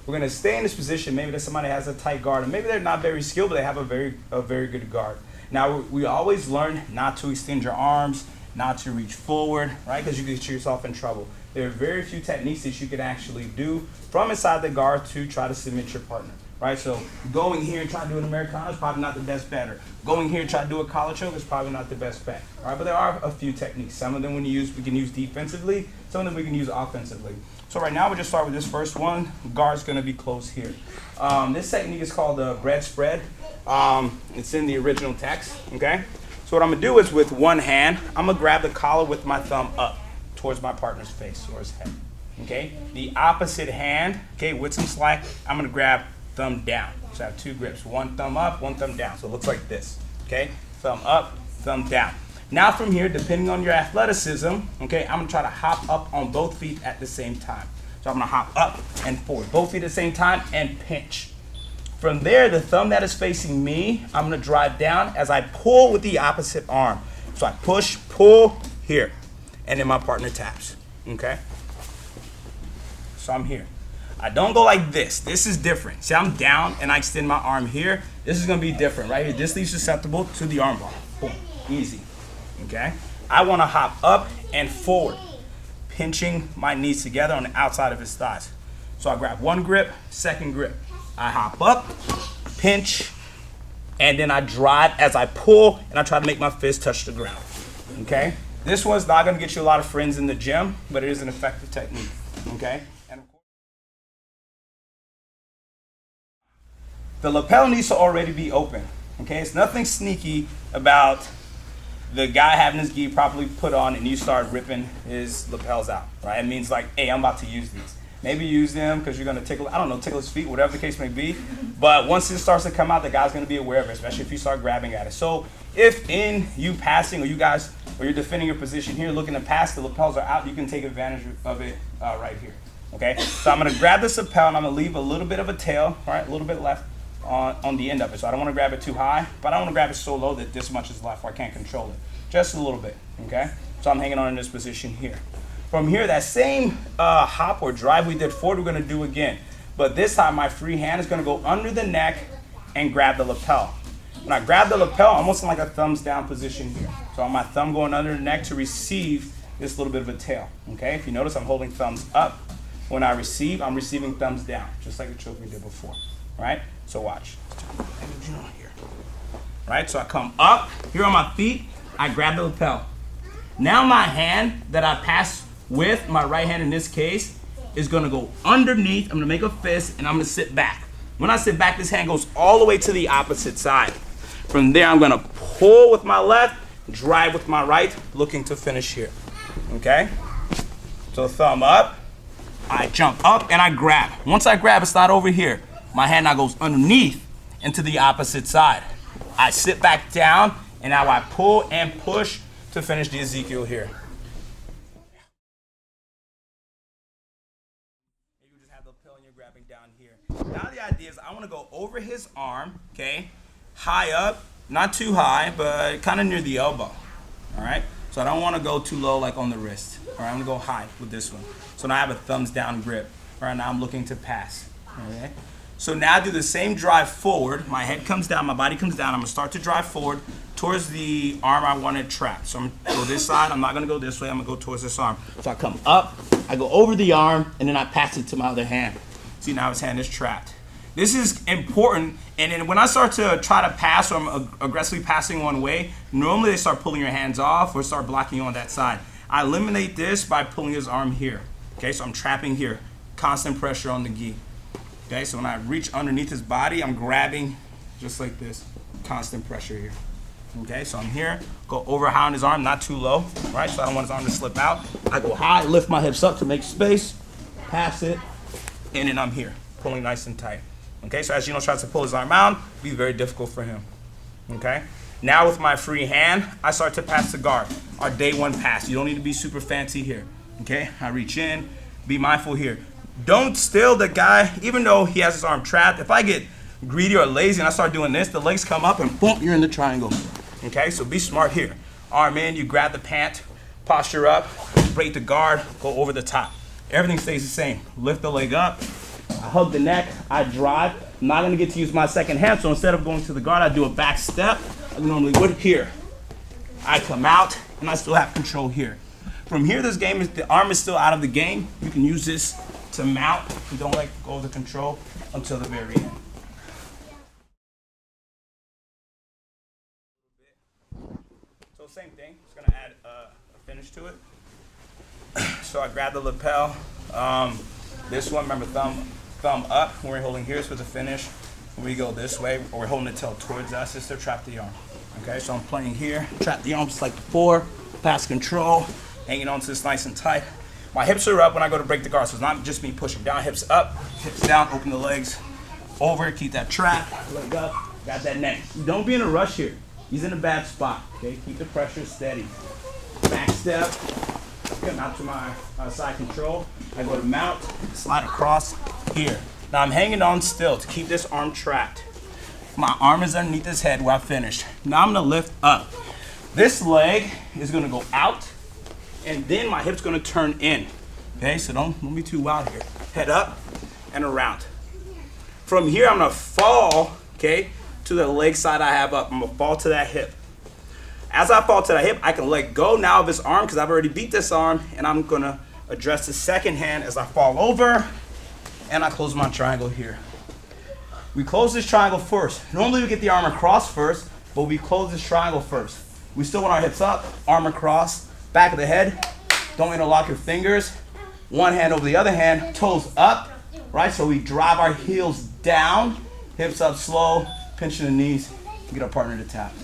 We're gonna stay in this position. Maybe that somebody has a tight guard, and maybe they're not very skilled, but they have a very good guard. Now, we always learn not to extend your arms, not to reach forward, right? Because you can get yourself in trouble. There are very few techniques that you can actually do from inside the guard to try to submit your partner, right? So going here and trying to do an Americano is probably not the best bet. Going here and trying to do a collar choke is probably not the best bet, all right? But there are a few techniques. Some of them we can use defensively. Some of them we can use offensively. So right now we'll just start with this first one. Guard's gonna be close here. This technique is called the bread spread. It's in the original text, okay? So what I'm gonna do is with one hand, I'm gonna grab the collar with my thumb up towards my partner's face or his head, okay? The opposite hand, okay, with some slack, I'm gonna grab thumb down. So I have two grips, one thumb up, one thumb down. So it looks like this, okay? Thumb up, thumb down. Now from here, depending on your athleticism, okay, I'm gonna try to hop up on both feet at the same time. So I'm gonna hop up and forward, both feet at the same time, and pinch. From there, the thumb that is facing me, I'm gonna drive down as I pull with the opposite arm. So I push, pull here, and then my partner taps, okay? So I'm here. I don't go like this. This is different. See, I'm down and I extend my arm here. This is gonna be different, right here. This leaves susceptible to the arm bar. Boom, easy, okay? I wanna hop up and forward, pinching my knees together on the outside of his thighs. So I grab one grip, second grip. I hop up, pinch, and then I drive as I pull, and I try to make my fist touch the ground, okay? This one's not gonna get you a lot of friends in the gym, but it is an effective technique, okay? And of course, the lapel needs to already be open, okay? It's nothing sneaky about the guy having his gi properly put on and you start ripping his lapels out, right? It means like, hey, I'm about to use these. Maybe use them because you're gonna tickle, I don't know, tickle his feet, whatever the case may be. But once it starts to come out, the guy's gonna be aware of it, especially if you start grabbing at it. So if in you passing or you guys, or you're defending your position here, looking to pass, the lapels are out, you can take advantage of it right here, okay? So I'm gonna grab this lapel and I'm gonna leave a little bit of a tail, right? A little bit left on the end of it. So I don't wanna grab it too high, but I don't wanna grab it so low that this much is left where I can't control it. Just a little bit, okay? So I'm hanging on in this position here. From here, that same hop or drive we did forward, we're gonna do again. But this time, my free hand is gonna go under the neck and grab the lapel. When I grab the lapel, I'm almost in like a thumbs down position here. So on my thumb going under the neck to receive this little bit of a tail, okay? If you notice, I'm holding thumbs up. When I receive, I'm receiving thumbs down, just like the choke we did before, right? So watch. Here. Right, so I come up, here on my feet, I grab the lapel. Now my hand that I pass with, my right hand in this case, is gonna go underneath, I'm gonna make a fist, and I'm gonna sit back. When I sit back, this hand goes all the way to the opposite side. From there, I'm gonna pull with my left, drive with my right, looking to finish here, okay? So thumb up, I jump up and I grab. Once I grab, it's not over here. My hand now goes underneath into the opposite side. I sit back down, and now I pull and push to finish the Ezekiel here. You just have the lapel and you're grabbing down here. Now the idea is I want to go over his arm, okay, high up, not too high, but kind of near the elbow, all right? So I don't want to go too low like on the wrist, all right? I'm going to go high with this one. So now I have a thumbs down grip. All right, now I'm looking to pass, okay? So now I do the same drive forward. My head comes down, my body comes down. I'm gonna start to drive forward towards the arm I want to trap. So I'm gonna go this side, I'm not gonna go this way, I'm gonna go towards this arm. So I come up, I go over the arm, and then I pass it to my other hand. See, now his hand is trapped. This is important, and then when I start to try to pass or I'm aggressively passing one way, normally they start pulling your hands off or start blocking you on that side. I eliminate this by pulling his arm here. Okay, so I'm trapping here, constant pressure on the gi. Okay, so when I reach underneath his body, I'm grabbing just like this, constant pressure here. Okay, so I'm here, go over high on his arm, not too low, right? So I don't want his arm to slip out. I go high, lift my hips up to make space, pass it, and then I'm here, pulling nice and tight. Okay, so as Gino tries to pull his arm out, it'll be very difficult for him. Okay, now with my free hand, I start to pass the guard, our day one pass. You don't need to be super fancy here. Okay, I reach in, be mindful here. Don't steal the guy, even though he has his arm trapped. If I get greedy or lazy and I start doing this, the legs come up and boom, you're in the triangle. Okay, so be smart here. Arm in, you grab the pant, posture up, break the guard, go over the top. Everything stays the same. Lift the leg up, I hug the neck, I drive. I'm not gonna get to use my second hand, so instead of going to the guard, I do a back step. I normally would here. I come out, and I still have control here. From here, this game is, the arm is still out of the game. You can use this to mount. You don't let go of the control until the very end. So same thing, just gonna add a finish to it. So I grab the lapel. This one, remember, thumb up. When we're holding here is for the finish. When we go this way, or we're holding the tail towards us, it's to trap the arm. Okay, so I'm playing here, trap the arm just like before, pass control, hanging on to this nice and tight. My hips are up when I go to break the guard, so it's not just me pushing down, hips up, hips down, open the legs over, keep that trap, leg up, got that neck. Don't be in a rush here. He's in a bad spot, okay? Keep the pressure steady. Back step, come out to my side control. I go to mount, slide across here. Now I'm hanging on still to keep this arm trapped. My arm is underneath his head where I finished. Now I'm gonna lift up. This leg is gonna go out, and then my hip's gonna turn in. Okay, so don't be too wild here. Head up and around. From here, I'm gonna fall, okay, to the leg side I have up. I'm gonna fall to that hip. As I fall to that hip, I can let go now of his arm because I've already beat this arm, and I'm gonna address the second hand as I fall over, and I close my triangle here. We close this triangle first. Normally we get the arm across first, but we close this triangle first. We still want our hips up, arm across, back of the head. Don't interlock your fingers. One hand over the other hand, toes up, right? So we drive our heels down, hips up slow, pinching the knees, get our partner to tap.